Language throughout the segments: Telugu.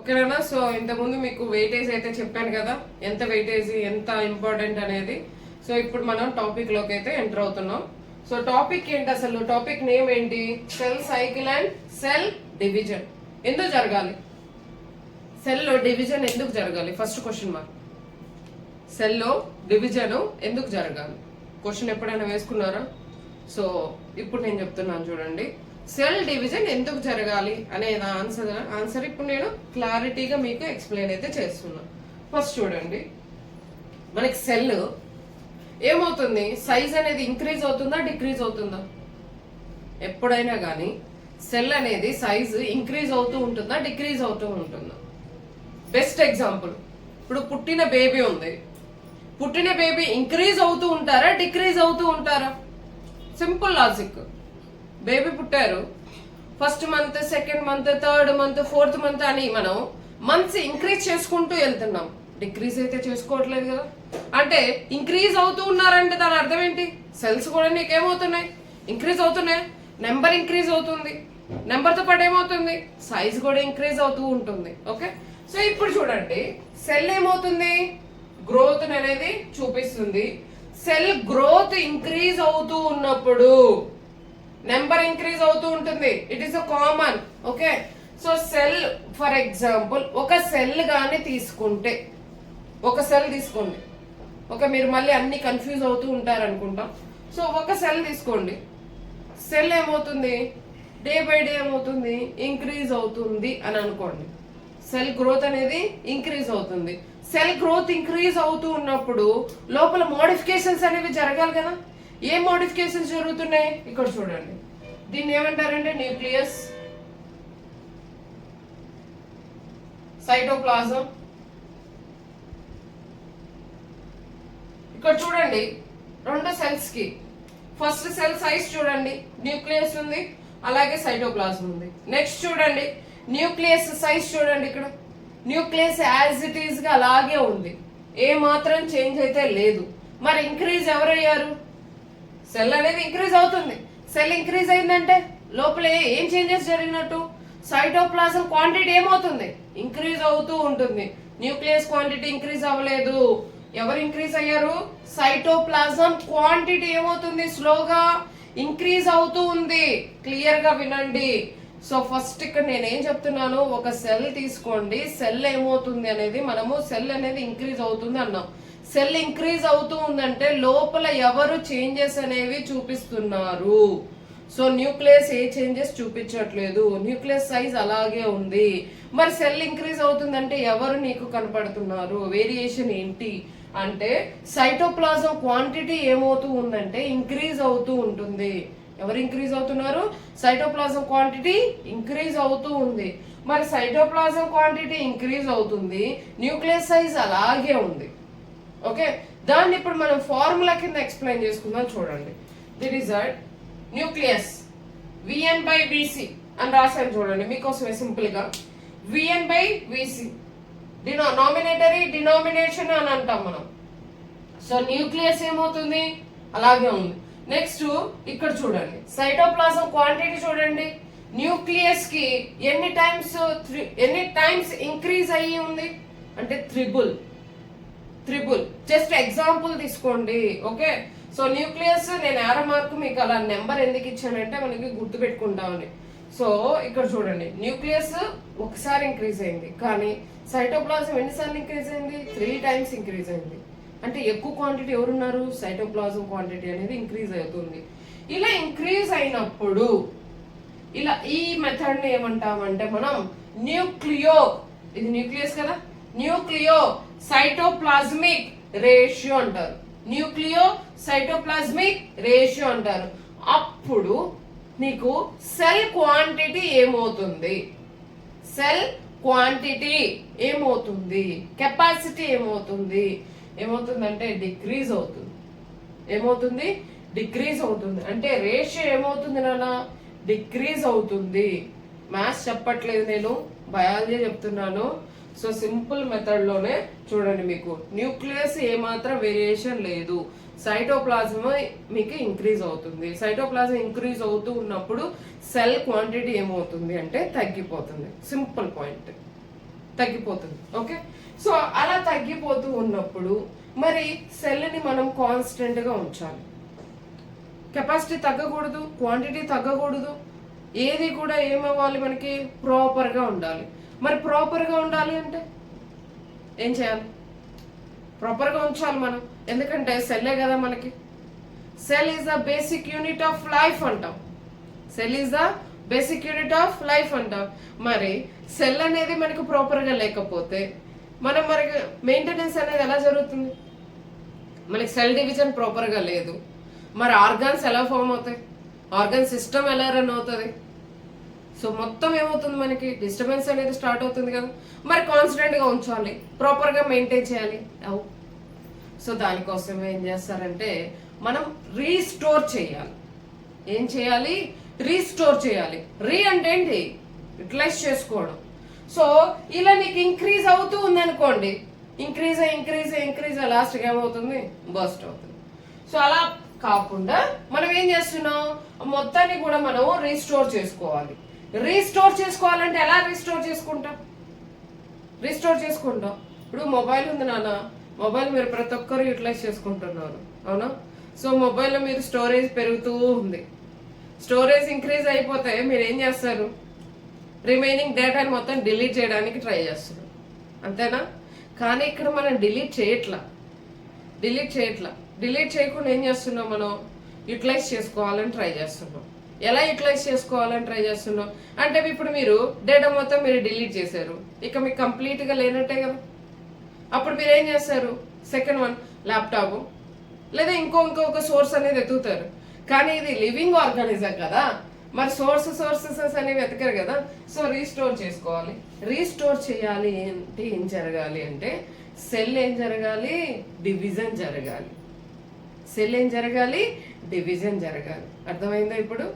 ఓకేనా? సో ఇంతకుముందు మీకు వెయిటేజ్ అయితే చెప్పాను కదా, ఎంత వెయిటేజ్ ఎంత ఇంపార్టెంట్ అనేది. సో ఇప్పుడు మనం టాపిక్ లోకి అయితే ఎంటర్ అవుతున్నాం. సో టాపిక్ ఏంటి అసలు? టాపిక్ నేమ్ ఏంటి? Cell cycle and cell division ఎందుకు జరగాలి? సెల్లో డివిజన్ ఎందుకు జరగాలి? First question mark. సెల్లో డివిజన్ ఎందుకు జరగాలి? క్వశ్చన్ ఎప్పుడైనా వేసుకున్నారా? సో ఇప్పుడు నేను చెప్తున్నాను చూడండి. సెల్ డివిజన్ ఎందుకు జరగాలి అనేది ఆన్సర్ ఇప్పుడు నేను క్లారిటీగా మీకు ఎక్స్ప్లెయిన్ అయితే చేస్తున్నాను. ఫస్ట్ చూడండి, మనకి సెల్ ఏమవుతుంది? సైజ్ అనేది ఇంక్రీజ్ అవుతుందా డిక్రీజ్ అవుతుందా? ఎప్పుడైనా కానీ సెల్ అనేది సైజ్ ఇంక్రీజ్ అవుతూ ఉంటుందా డిక్రీజ్ అవుతూ ఉంటుందా? బెస్ట్ ఎగ్జాంపుల్, ఇప్పుడు పుట్టిన బేబీ ఉంది. పుట్టిన బేబీ ఇంక్రీజ్ అవుతూ ఉంటారా డిక్రీజ్ అవుతూ ఉంటారా? Simple logic. బేబీ పుట్టారు, first month, second month, third month, fourth month అని మనం మంత్స్ ఇంక్రీజ్ చేసుకుంటూ వెళ్తున్నాం. డిక్రీజ్ అయితే చేసుకోవట్లేదు కదా. అంటే ఇంక్రీజ్ అవుతూ ఉన్నారంటే దాని అర్థం ఏంటి? సెల్స్ కూడా నీకేమవుతున్నాయి? ఇంక్రీజ్ అవుతున్నాయి. నెంబర్ ఇంక్రీజ్ అవుతుంది, నెంబర్తో పాటు ఏమవుతుంది? సైజ్ కూడా ఇంక్రీజ్ అవుతూ ఉంటుంది. ఓకే, సో ఇప్పుడు చూడండి, సెల్ ఏమవుతుంది? గ్రోత్ అనేది చూపిస్తుంది. సెల్ గ్రోత్ ఇంక్రీజ్ అవుతూ ఉన్నప్పుడు నెంబర్ ఇంక్రీజ్ అవుతూ ఉంటుంది. It is a common. Okay, so cell for example ఒక సెల్ గాని తీసుకుంటే, ఒక సెల్ తీసుకోండి. ఓకే, మీరు మళ్ళీ అన్ని కన్ఫ్యూజ్ అవుతూ ఉంటారు అనుకుంటా. సో ఒక సెల్ తీసుకోండి. సెల్ ఏమవుతుంది? డే బై డే ఏమవుతుంది? ఇంక్రీజ్ అవుతుంది అని అనుకోండి. సెల్ గ్రోత్ అనేది ఇంక్రీజ్ అవుతుంది. సెల్ గ్రోత్ ఇంక్రీజ్ అవుతూ ఉన్నప్పుడు లోపల మోడిఫికేషన్స్ అనేవి జరగాలి కదా. ఏ మోడిఫికేషన్స్ జరుగుతున్నాయి? ఇక్కడ చూడండి, దీన్ని ఏమంటారంటే న్యూక్లియస్, సైటోప్లాజం. ఇక్కడ చూడండి, రెండు సెల్స్ కి ఫస్ట్ సెల్ సైజ్ చూడండి, న్యూక్లియస్ ఉంది, అలాగే సైటోప్లాజం ఉంది. నెక్స్ట్ చూడండి, న్యూక్లియస్ సైజ్ చూడండి, ఇక్కడ న్యూక్లియస్ యాజ్ ఇట్ ఈస్ గా అలాగే ఉంది, ఏ మాత్రం చేంజ్ అయితే లేదు. మరి ఇంక్రీజ్ ఎవరయ్యారు? సెల్ అనేది ఇంక్రీజ్ అవుతుంది. సెల్ ఇంక్రీజ్ అయిందంటే లోపల ఏం చేంజెస్ జరిగినట్టు? సైటోప్లాజం క్వాంటిటీ ఏమవుతుంది? ఇంక్రీజ్ అవుతూ ఉంటుంది. న్యూక్లియస్ క్వాంటిటీ ఇంక్రీజ్ అవ్వలేదు. ఎవరు ఇంక్రీజ్ అయ్యారు? సైటోప్లాజం క్వాంటిటీ ఏమవుతుంది? స్లోగా ఇంక్రీజ్ అవుతూ ఉంది. క్లియర్ గా వినండి. సో ఫస్ట్ ఇక్కడ నేనేం చెప్తున్నాను, ఒక సెల్ తీసుకోండి. సెల్ ఏమవుతుంది అనేది మనము సెల్ అనేది ఇంక్రీజ్ అవుతుంది అన్నాం. సెల్ ఇంక్రీజ్ అవుతూ ఉందంటే లోపల ఎవరు చేంజెస్ అనేవి చూపిస్తున్నారు? సో న్యూక్లియస్ ఏ చేంజెస్ చూపించట్లేదు, న్యూక్లియస్ సైజ్ అలాగే ఉంది. మరి సెల్ ఇంక్రీజ్ అవుతుందంటే ఎవరు నీకు కనపడుతున్నారు? వేరియేషన్ ఏంటి అంటే సైటోప్లాజం క్వాంటిటీ ఏమవుతూ ఉందంటే ఇంక్రీజ్ అవుతూ ఉంటుంది. ఎవరు ఇంక్రీజ్ అవుతున్నారు? సైటోప్లాజం క్వాంటిటీ ఇంక్రీజ్ అవుతూ ఉంది. మరి సైటోప్లాజం క్వాంటిటీ ఇంక్రీజ్ అవుతుంది, న్యూక్లియస్ సైజ్ అలాగే ఉంది. ఓకే, దాన్ని ఇప్పుడు మనం ఫార్ములా కింద ఎక్స్ప్లెయిన్ చేసుకుందాం. చూడండి, the result nucleus VN by VC అని రాశాను చూడండి మీకోసమే సింపుల్ గా. విఎన్ బై విసి నామినేటరీ డినామినేషన్ అని అంటాం మనం. సో న్యూక్లియస్ ఏమవుతుంది? అలాగే ఉంది. నెక్స్ట్ ఇక్కడ చూడండి, సైటోప్లాజం క్వాంటిటీ చూడండి, న్యూక్లియస్ కి ఎన్ని టైమ్స్ ఇంక్రీజ్ అయ్యి ఉంది అంటే త్రిబుల్. జస్ట్ ఎగ్జాంపుల్ తీసుకోండి. ఓకే, సో న్యూక్లియస్ నేను యారో మార్క్ మీకు అలా నెంబర్ ఎందుకు ఇచ్చానంటే మనకి గుర్తు పెట్టుకుంటామని. సో ఇక్కడ చూడండి, న్యూక్లియస్ ఒకసారి ఇంక్రీజ్ అయింది, కానీ సైటోప్లాజం ఎన్నిసార్లు ఇంక్రీజ్ అయింది? 3 times ఇంక్రీజ్ అయింది. అంటే ఎక్కువ క్వాంటిటీ ఎవరున్నారు? సైటోప్లాజం క్వాంటిటీ అనేది ఇంక్రీజ్ అవుతుంది. ఇలా ఇంక్రీజ్ అయినప్పుడు ఇలా ఈ మెథడ్ ని ఏమంటామంటే మనం న్యూక్లియో, ఇది న్యూక్లియస్ కదా, న్యూక్లియో సైటోప్లాజ్మిక్ రేషియో అంటారు. న్యూక్లియో సైటోప్లాజ్మిక్ రేషియో అంటారు. అప్పుడు నీకు సెల్ క్వాంటిటీ ఏమవుతుంది? సెల్ క్వాంటిటీ ఏమవుతుంది? కెపాసిటీ ఏమవుతుంది? ఏమవుతుందంటే డిక్రీజ్ అవుతుంది. ఏమవుతుంది? డిక్రీజ్ అవుతుంది. అంటే రేషియో ఏమవుతుంది నాన్న? డిక్రీజ్ అవుతుంది. మ్యాథ్స్ చెప్పట్లేదు, నేను బయాలజీ చెప్తున్నాను. సో సింపుల్ మెథడ్ లోనే చూడండి, మీకు న్యూక్లియస్ ఏమాత్రం వేరియేషన్ లేదు, సైటోప్లాజం మీకు ఇంక్రీజ్ అవుతుంది. సైటోప్లాజం ఇంక్రీజ్ అవుతూ ఉన్నప్పుడు సెల్ క్వాంటిటీ ఏమవుతుంది అంటే తగ్గిపోతుంది. Simple point. తగ్గిపోతుంది. ఓకే, సో అలా తగ్గిపోతూ ఉన్నప్పుడు మరి సెల్ని మనం కాన్స్టెంట్ గా ఉంచాలి. కెపాసిటీ తగ్గకూడదు, క్వాంటిటీ తగ్గకూడదు, ఏది కూడా ఏమవ్వాలి, మనకి ప్రాపర్ గా ఉండాలి. మరి ప్రాపర్ గా ఉండాలి అంటే ఏం చేయాలి? ప్రాపర్ గా ఉంచాలి మనం, ఎందుకంటే సెల్లే కదా మనకి. Cell is the basic unit of life అంటాం. Cell is the basic unit of life అంటాం. మరి సెల్ అనేది మనకు ప్రాపర్ గా లేకపోతే మనం మనకి మెయింటెనెన్స్ అనేది ఎలా జరుగుతుంది? మనకి సెల్ డివిజన్ ప్రాపర్ గా లేదు, మరి ఆర్గాన్స్ ఎలా ఫామ్ అవుతాయి, ఆర్గాన్ సిస్టమ్ ఎలా రన్ అవుతుంది? సో మొత్తం ఏమవుతుంది, మనకి డిస్టర్బెన్స్ అనేది స్టార్ట్ అవుతుంది కదా. మరి కాన్స్టెంట్ గా ఉంచాలి, ప్రాపర్ గా మెయింటైన్ చేయాలి. అవు సో దానికోసం ఏం చేస్తారంటే మనం రీస్టోర్ చేయాలి. ఏం చేయాలి? రీస్టోర్ చేయాలి. అంటే ఏంటి? యూటిలైజ్ చేసుకోవడం. సో ఇలా నీకు ఇంక్రీజ్ అవుతూ ఉందనుకోండి, ఇంక్రీజ్ లాస్ట్కి ఏమవుతుంది? బర్స్ట్ అవుతుంది. సో అలా కాకుండా మనం ఏం చేస్తున్నాం, మొత్తాన్ని కూడా మనం రీస్టోర్ చేసుకోవాలి. రీస్టోర్ చేసుకోవాలంటే ఎలా రీస్టోర్ చేసుకుంటాం? ఇప్పుడు మొబైల్ ఉంది నాన్న, మొబైల్ మీరు ప్రతి ఒక్కరు యూటిలైజ్ చేసుకుంటున్నారు, అవునా? సో మొబైల్లో మీరు స్టోరేజ్ పెరుగుతూ ఉంది, స్టోరేజ్ ఇంక్రీజ్ అయిపోతే మీరు ఏం చేస్తారు? రిమైనింగ్ డేటాని మొత్తం డిలీట్ చేయడానికి ట్రై చేస్తున్నారు, అంతేనా? కానీ ఇక్కడ మనం డిలీట్ చేయకుండా ఏం చేస్తున్నాం, మనం యూటిలైజ్ చేసుకోవాలని ట్రై చేస్తున్నాం. ఎలా యూటిలైజ్ చేసుకోవాలని ట్రై చేస్తున్నాం అంటే ఇప్పుడు మీరు డేటా మొత్తం మీరు డిలీట్ చేశారు, ఇక మీకు కంప్లీట్ గా లేనట్టే కదా. అప్పుడు మీరు ఏం చేస్తారు? సెకండ్ వన్ ల్యాప్టాప్ లేదా ఇంకొక సోర్స్ అనేది ఎత్తుతారు. కానీ ఇది లివింగ్ ఆర్గానిజం కదా, మరి సోర్సెస్ అనేవి వెతకరు కదా. సో రీస్టోర్ చేసుకోవాలి. రీస్టోర్ చేయాలి అంటే ఏం జరగాలి అంటే సెల్ ఏం జరగాలి? డివిజన్ జరగాలి. సెల్ ఏం జరగాలి? డివిజన్ జరగాలి. అర్థమైందా ఇప్పుడు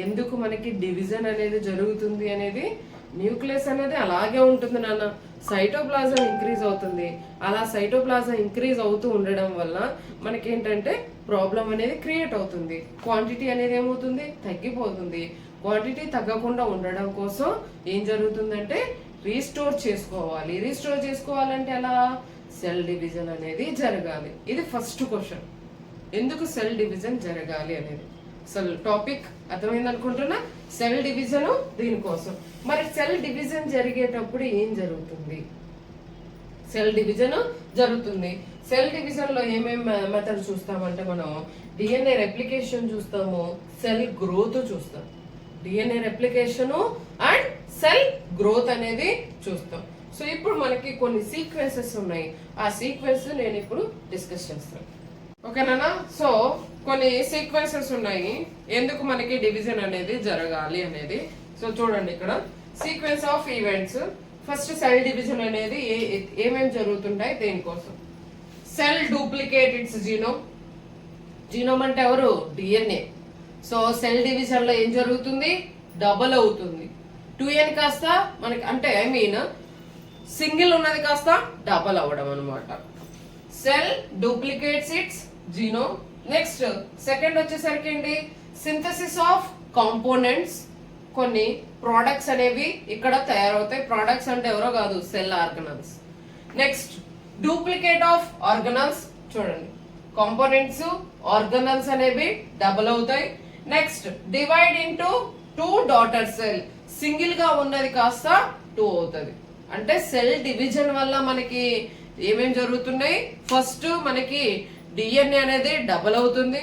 ఎందుకు మనకి డివిజన్ అనేది జరుగుతుంది అనేది? న్యూక్లియస్ అనేది అలాగే ఉంటుంది నాన్న, సైటోప్లాజం ఇంక్రీజ్ అవుతుంది. అలా సైటోప్లాజం ఇంక్రీజ్ అవుతూ ఉండడం వల్ల మనకేంటంటే ప్రాబ్లం అనేది క్రియేట్ అవుతుంది. క్వాంటిటీ అనేది ఏమవుతుంది? తగ్గిపోతుంది. క్వాంటిటీ తగ్గకుండా ఉండడం కోసం ఏం జరుగుతుందంటే రీస్టోర్ చేసుకోవాలి. రీస్టోర్ చేసుకోవాలంటే ఎలా? సెల్ డివిజన్ అనేది జరగాలి. ఇది ఫస్ట్ క్వశ్చన్, ఎందుకు సెల్ డివిజన్ జరగాలి అనేది. అసలు టాపిక్ అర్థమైంది అనుకుంటున్నా. సెల్ డివిజన్ దీనికోసం. మరి సెల్ డివిజన్ జరిగేటప్పుడు ఏం జరుగుతుంది? సెల్ డివిజన్ జరుగుతుంది. సెల్ డివిజన్ లో ఏమేమి మెథడ్ చూస్తామంటే మనం డిఎన్ఏ రెప్లికేషన్ చూస్తాము, సెల్ గ్రోత్ చూస్తాం. DNA replication and cell growth అనేది చూస్తాం. సో ఇప్పుడు మనకి కొన్ని సీక్వెన్సెస్ ఉన్నాయి, ఆ సీక్వెన్స్ నేను ఇప్పుడు డిస్కస్ చేస్తాను. ఓకేనా? సో కొన్ని సీక్వెన్సెస్ ఉన్నాయి ఎందుకు మనకి డివిజన్ అనేది జరగాలి అనేది. సో చూడండి ఇక్కడ sequence of events. First cell division అనేది ఏమేమి జరుగుతుంటాయి దేనికోసం? Cell duplicate it's genome. Genome అంటే ఎవరు? డిఎన్ఏ. సో సెల్ డివిజన్ లో ఏం జరుగుతుంది? డబల్ అవుతుంది. 2n కాస్త మనకి అంటే సింగిల్ ఉన్నది కాస్త డబల్ అవ్వడం అనమాట. Cell duplicates it's genome. Next second వచ్చేసరికి ఏంటి? Synthesis of components. కొన్ని ప్రోడక్ట్స్ అనేవి ఇక్కడ తయారవుతాయి. ప్రోడక్ట్స్ అంటే ఎవరో కాదు, cell organelles. Next duplicate of organelles. చూడండి కాంపోనెంట్స్ ఆర్గనల్స్ అనేవి డబుల్ అవుతాయి. Next divide into 2 daughter cell. Single గా ఉన్నది కాస్త 2 అవుతుంది. అంటే సెల్ డివిజన్ వల్ల మనకి ఏమేం జరుగుతున్నాయి? ఫస్ట్ మనకి డిఎన్ఏ అనేది డబుల్ అవుతుంది.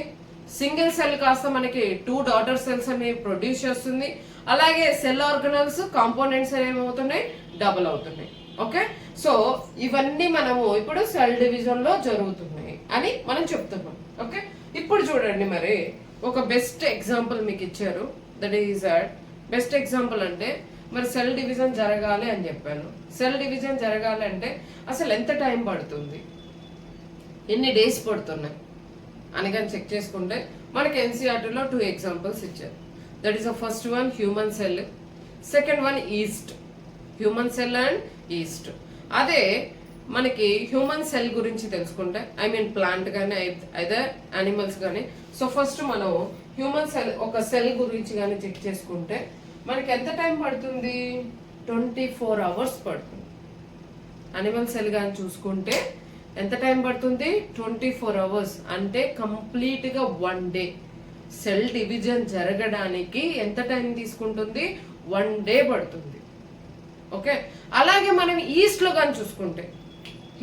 సింగిల్ సెల్ కాస్త మనకి 2 డాటర్ సెల్స్ అనేవి ప్రొడ్యూస్ చేస్తుంది. అలాగే సెల్ ఆర్గనల్స్ కాంపోనెంట్స్ ఏమవుతున్నాయి? డబుల్ అవుతున్నాయి. ఓకే, సో ఇవన్నీ మనము ఇప్పుడు సెల్ డివిజన్ లో జరుగుతున్నాయి అని మనం చెప్తున్నాం. ఓకే, ఇప్పుడు చూడండి మరి ఒక బెస్ట్ ఎగ్జాంపుల్ మీకు ఇచ్చారు. దట్ ఈస్ బెస్ట్ ఎగ్జాంపుల్ అంటే మరి సెల్ డివిజన్ జరగాలి అని చెప్పాను. సెల్ డివిజన్ జరగాలి అంటే అసలు ఎంత టైం పడుతుంది, ఎన్ని డేస్ పడుతున్నాయి అని కానీ చెక్ చేసుకుంటే మనకి ఎన్సీఆర్టీలో 2 ఎగ్జాంపుల్స్ ఇచ్చారు. That is the first one human cell, second one is to. Human cell and east. అదే మనకి హ్యూమన్ సెల్ గురించి తెలుసుకుంటే ప్లాంట్ కానీ అయితే యానిమల్స్ కానీ. సో ఫస్ట్ మనం హ్యూమన్ సెల్ ఒక సెల్ గురించి కానీ చెక్ చేసుకుంటే మనకి ఎంత టైం పడుతుంది? 24 hours పడుతుంది. అనిమల్ సెల్ కానీ చూసుకుంటే ఎంత టైం పడుతుంది? 24 hours, అంటే కంప్లీట్ గా 1 day. సెల్ డివిజన్ జరగడానికి ఎంత టైం తీసుకుంటుంది? 1 day పడుతుంది. ఓకే, అలాగే మనం ఈస్ట్ లో కానీ చూసుకుంటే,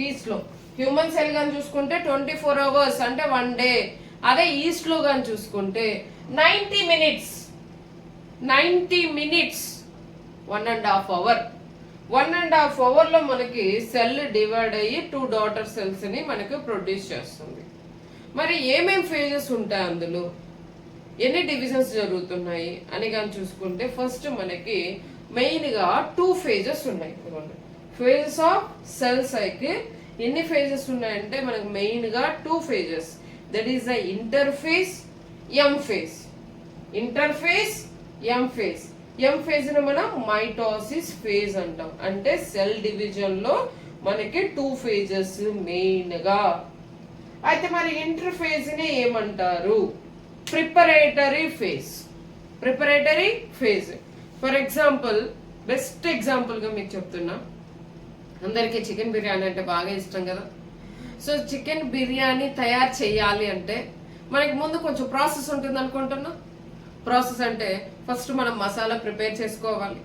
ఈస్ట్ లో హ్యూమన్ సెల్ కానీ చూసుకుంటే 24 hours అంటే 1 day. అదే ఈస్ట్ లో కానీ చూసుకుంటే 90 minutes, 1.5 hour. 1.5 hour లో మనకి సెల్ డివైడ్ అయ్యి 2 డాటర్ సెల్స్ ని మనకు ప్రొడ్యూస్ చేస్తుంది. మరి ఏమేం ఫేజెస్ ఉంటాయి అందులో, ఎన్ని డివిజన్స్ జరుగుతున్నాయి అని కానీ చూసుకుంటే, ఫస్ట్ మనకి మెయిన్ గా 2 phases ఉన్నాయి. ఫేజెస్ ఆఫ్ సెల్ సైకిల్ ఎన్ని ఫేజెస్ ఉన్నాయంటే మనకు మెయిన్ గా 2 phases. That is the interface, M phase. Interface, M phase. M phase ని మనం మైటోసిస్ ఫేజ్ అంటాం. అంటే సెల్ డివిజన్ లో మనకి 2 phases మెయిన్ గా. అయితే మరి ఇంటర్ఫేజ్ ని ఏమంటారు? Preparatory phase. Preparatory phase. For example, best example గా మీకు చెప్తున్నా, అందరికి చికెన్ బిర్యానీ అంటే బాగా ఇష్టం కదా. సో చికెన్ బిర్యానీ తయారు చేయాలి అంటే మనకి ముందు కొంచెం ప్రాసెస్ ఉంటుంది అనుకుంటున్నా. ప్రాసెస్ అంటే ఫస్ట్ మనం మసాలా ప్రిపేర్ చేసుకోవాలి,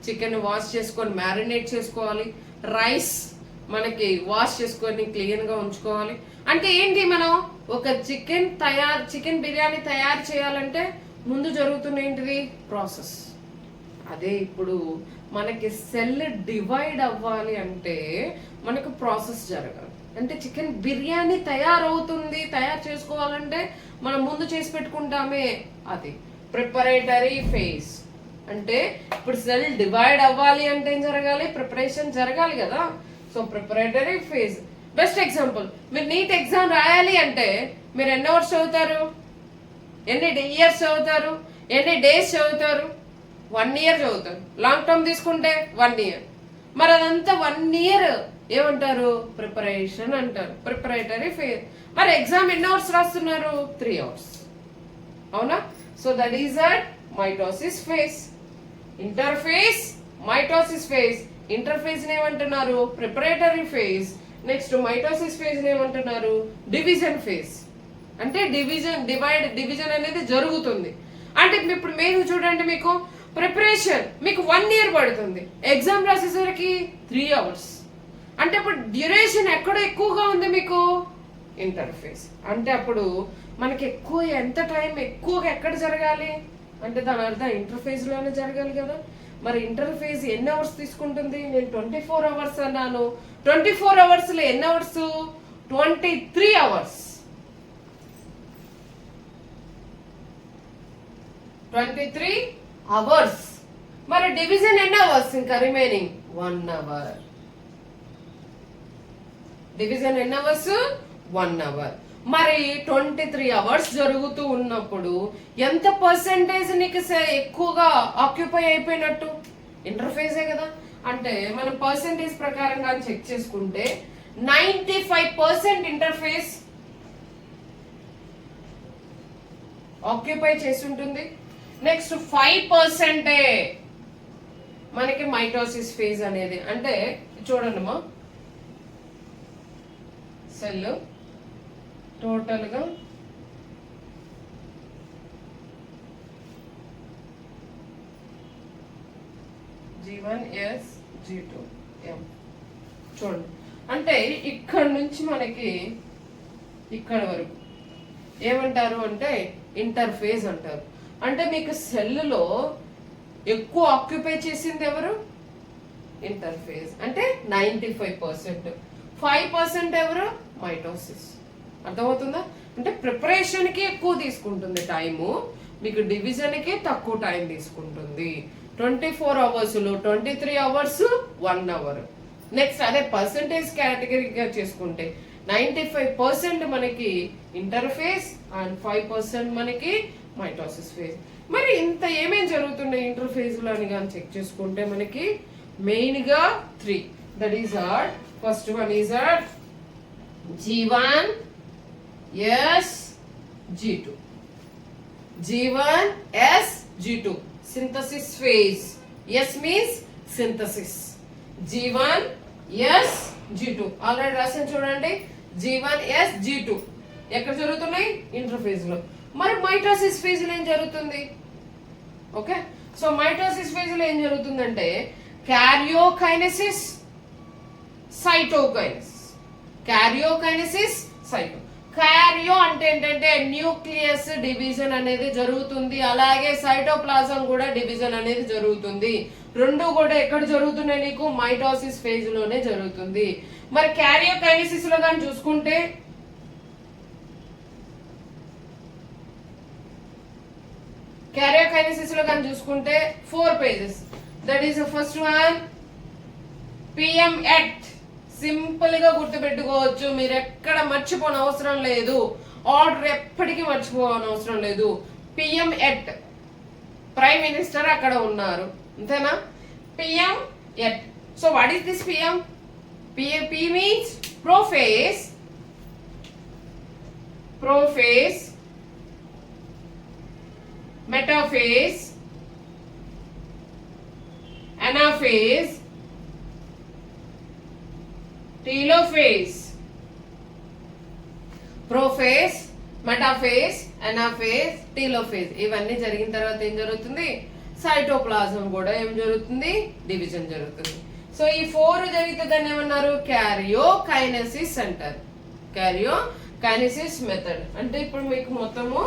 చికెన్ వాష్ చేసుకొని మ్యారినేట్ చేసుకోవాలి, రైస్ మనకి వాష్ చేసుకొని క్లీన్ గా ఉంచుకోవాలి. అంటే ఏంటి, మనం ఒక చికెన్ బిర్యానీ తయారు చేయాలంటే ముందు జరుగుతున్న ఏంటిది? ప్రాసెస్. అదే ఇప్పుడు మనకి సెల్ డివైడ్ అవ్వాలి అంటే మనకు ప్రాసెస్ జరగాలి. అంటే చికెన్ బిర్యానీ తయారు చేసుకోవాలంటే మనం ముందు చేసి పెట్టుకుంటామే, అది ప్రిపరేటరీ ఫేజ్. అంటే ఇప్పుడు సెల్ డివైడ్ అవ్వాలి అంటే ఏం జరగాలి? ప్రిపరేషన్ జరగాలి కదా. So preparatory phase. Best example, మీరు నీట్ ఎగ్జామ్ రాయాలి అంటే మీరు ఎన్ని అవర్స్ చదువుతారు? ఎన్ని ఇయర్స్ చదువుతారు? ఎన్ని డేస్ చదువుతారు? 1 year చదువుతారు. లాంగ్ టర్మ్ తీసుకుంటే 1 year. మరి అదంతా 1 year ఏమంటారు? ప్రిపరేషన్ అంటారు, ప్రిపరేటరీ ఫేజ్. మరి ఎగ్జామ్ ఎన్ని అవర్స్ రాస్తున్నారు? 3 hours. అవునా? So that is that mitosis phase. Interphase, mitosis phase. Interphase ఏమంటున్నారు? Preparatory phase. Next mitosis phase ఏమంటున్నారు? Division phase. అంటే డివిజన్ అనేది జరుగుతుంది. అంటే ఇప్పుడు మీరు చూడండి, మీకు ప్రిపరేషన్ మీకు 1 year పడుతుంది, ఎగ్జామ్ రాసేసరికి 3 hours. అంటే అప్పుడు డ్యూరేషన్ ఎక్కడ ఎక్కువగా ఉంది మీకు? ఇంటర్ఫేస్. అంటే అప్పుడు మనకి ఎంత టైం ఎక్కువగా ఎక్కడ జరగాలి అంటే దాని అర్థం ఇంటర్ఫేస్ లోనే జరగాలి కదా. మరి ఇంటర్ఫేస్ ఎన్ని అవర్స్ తీసుకుంటుంది? నేను 24 hours అన్నాను. 24 hours లో ఎన్ని అవర్స్? 23 hours. 23 hours. మరి డివిజన్ ఎన్ని అవర్స్? ఇంకా రిమైనింగ్ 1 hour. డివిజన్ ఎన్ని అవర్స్? 1 hour. మరి 23 hours జరుగుతూ ఉన్నప్పుడు ఎంత పర్సెంటేజ్ నీకు ఎక్కువగా ఆక్యుపై అయిపోయినట్టు? ఇంటర్ఫేసే కదా. అంటే మనం పర్సెంటేజ్ ప్రకారంగా చెక్ చేసుకుంటే 95% ఇంటర్ఫేస్ ఆక్యుపై చేసి ఉంటుంది. నెక్స్ట్ 5% మనకి మైటోసిస్ ఫేజ్ అనేది. అంటే చూడండి మా సెల్ టోటల్ గా G1 S G2 M చూడండి. అంటే ఇక్కడ నుంచి మనకి ఇక్కడ వరకు ఏమంటారు అంటే ఇంటర్ఫేజ్ అంటారు. అంటే మీకు సెల్లో ఎక్కువ ఆక్యుపై చేసింది ఎవరు? ఇంటర్ఫేజ్. అంటే 95%. 5% ఎవరు? మైటోసిస్. అర్థమవుతుందా? అంటే ప్రిపరేషన్ కి ఎక్కువ తీసుకుంటుంది టైము, మీకు డివిజన్ కి తక్కువ టైం తీసుకుంటుంది. 24 hours లో 23 hours 1 hour. నెక్స్ట్ అదే పర్సంటేజ్ కేటగిరీగా చేసుకుంటే 95% మనకి ఇంటర్ఫేస్ అండ్ 5% మనకి మైటోసిస్ ఫేజ్. మరి ఇంత ఏమేం జరుగుతున్నాయి ఇంటర్ఫేజ్ లో అని కానీ చెక్ చేసుకుంటే మనకి మెయిన్ గా 3. That is our first one is our G1 S G2. G1 S G2 synthesis phase. S means synthesis. G1 S G2 already రాసిన చూడండి G1S G2 ఎక్కడ జరుగుతున్నాయి ఇంటర్ఫేజ్ లో. మరి మైటోసిస్ ఫేజ్ లో ఏం జరుగుతుంది? ఓకే, సో మైటోసిస్ ఫేజ్ లో ఏం జరుగుతుందంటే క్యారియోకైనెసిస్ సైటోకైనెసిస్. క్యారియోకైనెసిస్ సైటో. క్యారియో అంటే ఏంటంటే న్యూక్లియస్ డివిజన్ అనేది జరుగుతుంది, అలాగే సైటోప్లాజం కూడా డివిజన్ అనేది జరుగుతుంది. రెండు కూడా ఎక్కడ జరుగుతున్నాయి నీకు మైటోసిస్ ఫేజ్ లోనే జరుగుతుంది. మరి క్యారియోకైనెసిస్ లో కానీ చూసుకుంటే క్యారియోకైనెసిస్ లో కానీ చూసుకుంటే 4 pages. That is first one PM at. Simple గా గుర్తుపెట్టుకోవచ్చు, మీరు ఎక్కడ మర్చిపోని అవసరం లేదు, ఆర్డర్ ఎప్పటికీ మర్చిపోని అవసరం లేదు. పిఎం ఎట్ ప్రైమ్ మినిస్టర్ అక్కడ ఉన్నారు, అంతేనా? PM at. So what is this PM? P means prophase, prophase, metaphase, anaphase, telophase. Prophase, metaphase, anaphase, telophase ఇవన్నీ జరిగిన తర్వాత ఏం జరుగుతుంది? సైటోప్లాజం కూడా ఏం జరుగుతుంది? డివిజన్ జరుగుతుంది. సో ఈ 4 జరిగితే దాన్ని ఏమన్నారు? క్యారియోకైనెసిస్ అంటారు. క్యారియోకైనెసిస్ మెథడ్ అంటే ఇప్పుడు మీకు మొత్తము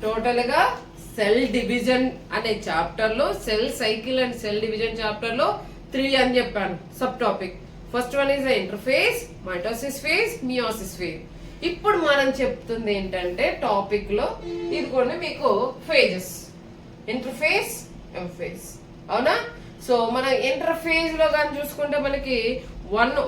టోటల్ గా సెల్ డివిజన్ అనే చాప్టర్ లో, cell cycle and cell division chapter లో 3 అని చెప్పాను sub topic. First one is interface, mitosis phase, meiosis phase. ఇప్పుడు మనం చెప్తుంది ఏంటంటే టాపిక్ లో ఇది కూడా మీకు ఫేజెస్, ఇంటర్ఫేస్, ఎంఫేజ్, అవునా? సో మన ఇంటర్ఫేజ్ లో కానీ చూసుకుంటే మనకి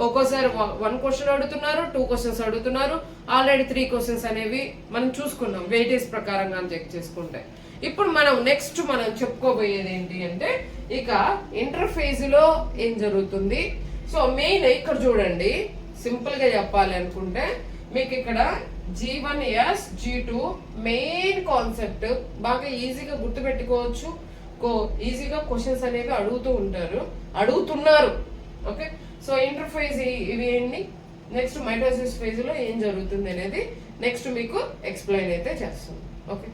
ఒక్కోసారి 1 క్వశ్చన్ అడుగుతున్నారు, 2 క్వశ్చన్స్ అడుగుతున్నారు. ఆల్రెడీ 3 క్వశ్చన్స్ అనేవి మనం చూసుకున్నాం వెయిటేజ్ ప్రకారంగా చెక్ చేసుకుంటే. ఇప్పుడు మనం నెక్స్ట్ మనం చెప్పుకోబోయేది ఏంటి అంటే ఇక ఇంటర్ఫేజ్ లో ఏం జరుగుతుంది. సో మెయిన్ ఇక్కడ చూడండి, సింపుల్ గా చెప్పాలి అనుకుంటే మీకు ఇక్కడ G1S G2 మెయిన్ కాన్సెప్ట్ బాగా ఈజీగా గుర్తుపెట్టుకోవచ్చు. ఈజీగా క్వశ్చన్స్ అనేవి అడుగుతున్నారు. ఓకే, సో ఇంటర్ఫేజ్ ఇవి ఏంటి, నెక్స్ట్ మైటోసిస్ ఫేజ్ లో ఏం జరుగుతుంది అనేది నెక్స్ట్ మీకు ఎక్స్ప్లెయిన్ అయితే చేస్తాను. ఓకే.